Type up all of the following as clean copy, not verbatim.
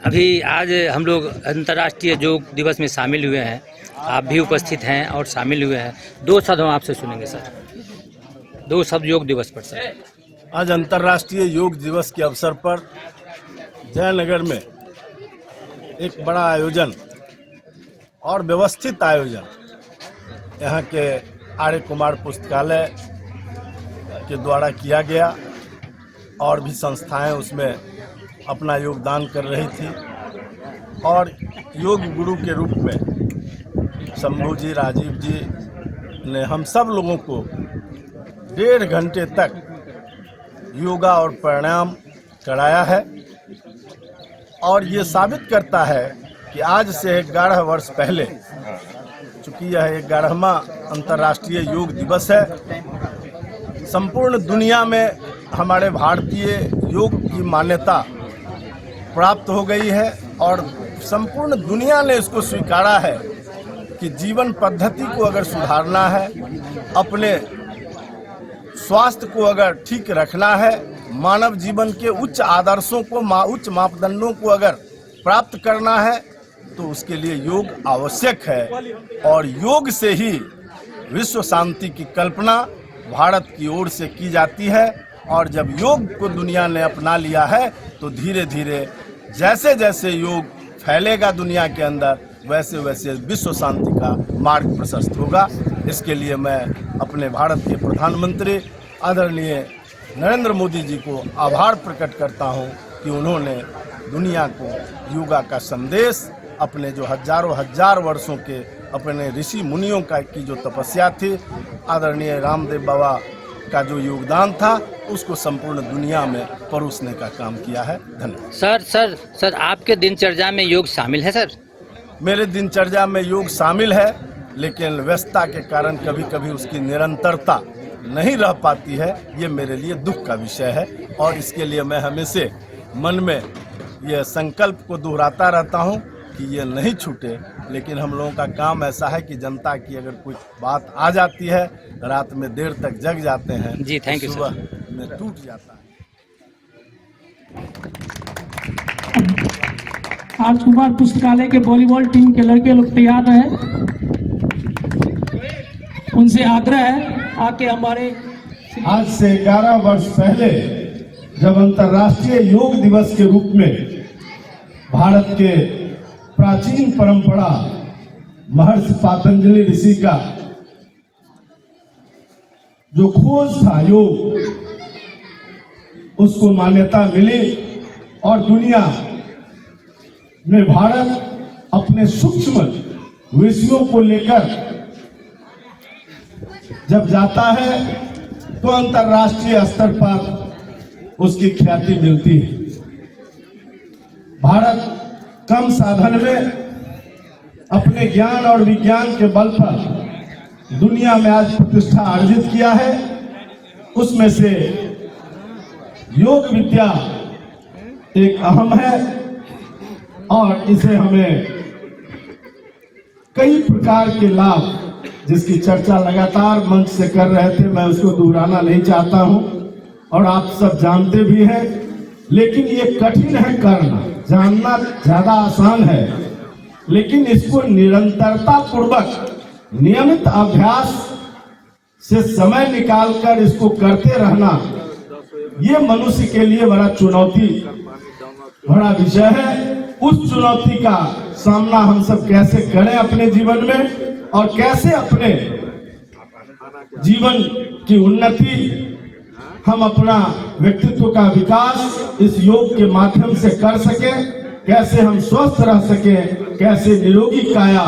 अभी आज हम लोग अंतर्राष्ट्रीय योग दिवस में शामिल हुए हैं। आप भी उपस्थित हैं और शामिल हुए हैं। दो शब्द हम आपसे सुनेंगे सर, दो शब्द योग दिवस पर सर। आज अंतर्राष्ट्रीय योग दिवस के अवसर पर जयनगर में एक बड़ा आयोजन और व्यवस्थित आयोजन यहाँ के आर्य कुमार पुस्तकालय के द्वारा किया गया और भी संस्थाएं उसमें अपना योगदान कर रही थी और योग गुरु के रूप में शंभू जी, राजीव जी ने हम सब लोगों को 1.5 घंटे तक योगा और प्राणायाम कराया है और ये साबित करता है कि आज से 11 वर्ष पहले, चूँकि यह 11वां अंतर्राष्ट्रीय योग दिवस है, संपूर्ण दुनिया में हमारे भारतीय योग की मान्यता प्राप्त हो गई है और संपूर्ण दुनिया ने इसको स्वीकारा है कि जीवन पद्धति को अगर सुधारना है, अपने स्वास्थ्य को अगर ठीक रखना है, मानव जीवन के उच्च आदर्शों को, उच्च मापदंडों को अगर प्राप्त करना है तो उसके लिए योग आवश्यक है और योग से ही विश्व शांति की कल्पना भारत की ओर से की जाती है। और जब योग को दुनिया ने अपना लिया है तो धीरे धीरे जैसे जैसे योग फैलेगा दुनिया के अंदर, वैसे वैसे विश्व शांति का मार्ग प्रशस्त होगा। इसके लिए मैं अपने भारत के प्रधानमंत्री आदरणीय नरेंद्र मोदी जी को आभार प्रकट करता हूं कि उन्होंने दुनिया को योगा का संदेश, अपने जो हजार वर्षों के अपने ऋषि मुनियों की जो तपस्या थी, आदरणीय रामदेव बाबा का जो योगदान था, उसको संपूर्ण दुनिया में परोसने का काम किया है। धन्यवाद। सर आपके दिनचर्या में योग शामिल है सर? मेरे दिनचर्या में योग शामिल है, लेकिन व्यस्तता के कारण कभी कभी उसकी निरंतरता नहीं रह पाती है। ये मेरे लिए दुख का विषय है और इसके लिए मैं हमेशा मन में यह संकल्प को दोहराता रहता हूँ कि ये नहीं छूटे। लेकिन हम लोगों का काम ऐसा है कि जनता की अगर कोई बात आ जाती है, रात में देर तक जग जाते हैं जी, थैंक यू। सुबह में टूट जाता है। आर्य कुमार पुस्तकालय के वॉलीबॉल टीम के लड़के लोग तैयार रहे, उनसे आग्रह है आके हमारे। आज से 11 वर्ष पहले जब अंतर्राष्ट्रीय योग दिवस के रूप में भारत के प्राचीन परंपरा महर्षि पतंजलि ऋषि का जो खोज था योग, उसको मान्यता मिली और दुनिया में भारत अपने सूक्ष्म विषयों को लेकर जब जाता है तो अंतर्राष्ट्रीय स्तर पर उसकी ख्याति मिलती है। भारत कम साधन में अपने ज्ञान और विज्ञान के बल पर दुनिया में आज प्रतिष्ठा अर्जित किया है। उसमें से योग विद्या एक अहम है और इसे हमें कई प्रकार के लाभ, जिसकी चर्चा लगातार मंच से कर रहे थे, मैं उसको दोहराना नहीं चाहता हूं और आप सब जानते भी हैं, लेकिन ये कठिन है करना। जानना ज्यादा आसान है, लेकिन इसको निरंतरता पूर्वक नियमित अभ्यास से समय निकालकर इसको करते रहना, ये मनुष्य के लिए बड़ा चुनौती भरा विषय है। उस चुनौती का सामना हम सब कैसे करें अपने जीवन में और कैसे अपने जीवन की उन्नति, हम अपना व्यक्तित्व का विकास इस योग के माध्यम से कर सके, कैसे हम स्वस्थ रह सके, कैसे निरोगी काया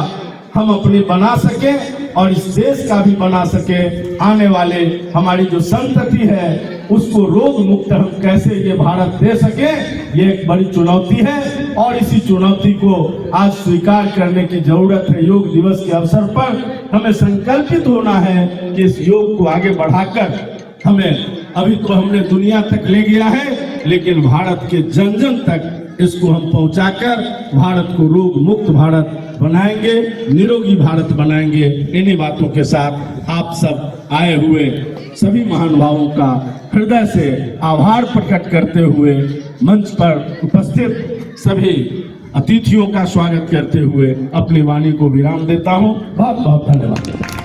हम अपनी बना सके और इस देश का भी बना सके। आने वाले हमारी जो संतति है उसको रोग मुक्त हम कैसे ये भारत दे सके, ये एक बड़ी चुनौती है और इसी चुनौती को आज स्वीकार करने की जरूरत है। योग दिवस के अवसर पर हमें संकल्पित होना है कि इस योग को आगे बढ़ाकर हमें, अभी तो हमने दुनिया तक ले गया है, लेकिन भारत के जन जन तक इसको हम पहुंचाकर भारत को रोग मुक्त भारत बनाएंगे, निरोगी भारत बनाएंगे। इन्हीं बातों के साथ आप सब आए हुए सभी महानुभावों का हृदय से आभार प्रकट करते हुए मंच पर उपस्थित सभी अतिथियों का स्वागत करते हुए अपनी वाणी को विराम देता हूं। बहुत बहुत धन्यवाद।